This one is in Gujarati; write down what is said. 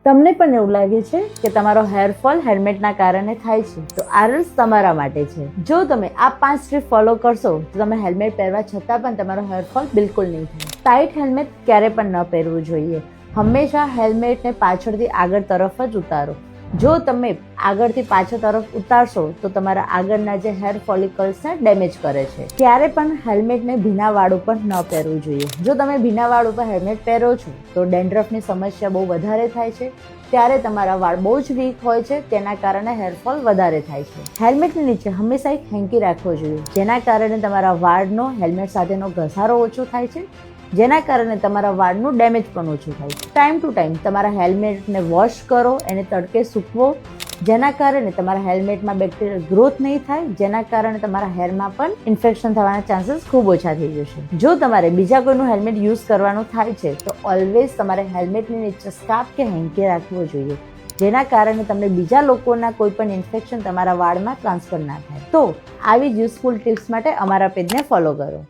તમને પણ એવું લાગે છે કે તમારો હેરફોલ હેલ્મેટના કારણે થાય છે, તો આ રૂલ્સ તમારા માટે છે. જો તમે આ 5 સ્ટેપ ફોલો કરશો તો તમે હેલ્મેટ પહેરવા છતાં પણ તમારો હેરફોલ બિલકુલ નહીં થાય. ટાઈટ હેલ્મેટ ક્યારે પણ ન પહેરવું જોઈએ. હંમેશા હેલ્મેટને પાછળથી આગળ તરફ જ ઉતારો. જો તમે આગળથી પાછળ તરફ ઉતારશો તો તમારા આગળના જે હેર ફોલિકલ્સને ડેમેજ કરે છે. ક્યારે પણ હેલ્મેટને ભીના વાળ ઉપર ન પહેરવું જોઈએ. જો તમે ભીના વાળ ઉપર હેલ્મેટ પહેરો છો તો ડેન્ડ્રફની સમસ્યા બહુ વધારે થાય છે. ત્યારે તમારા વાળ બહુ જ વીક હોય છે, તેના કારણે હેરફોલ વધારે થાય છે. હેલ્મેટની નીચે હંમેશા એક હેન્કી રાખવો જોઈએ, જેના કારણે તમારા વાળનો હેલ્મેટ સાથેનો ઘસારો ઓછો થાય છે, જેના કારણે તમારા વાળનું ડેમેજ પણ ઓછું થાય છે. ટાઈમ ટુ ટાઈમ તમારા હેલ્મેટને વોશ કરો, એને તડકે સૂકવો, જેના કારણે તમારા હેલ્મેટમાં બેક્ટેરિયલ ગ્રોથ નહીં થાય, જેના કારણે તમારા હેરમાં પણ ઇન્ફેક્શન થવાના ચાન્સીસ ખૂબ ઓછા થઈ જશે. જો તમારે બીજા કોઈનું હેલ્મેટ યુઝ કરવાનું થાય છે તો ઓલવેઝ તમારે હેલ્મેટની નીચે સ્કાર્ફ કે હેન્કી રાખવો જોઈએ, જેના કારણે તમને બીજા લોકોના કોઈ પણ ઇન્ફેક્શન તમારા વાળમાં ટ્રાન્સફર ના થાય. તો આવી જ યુઝફુલ ટિપ્સ માટે અમારા પેજને ફોલો કરો.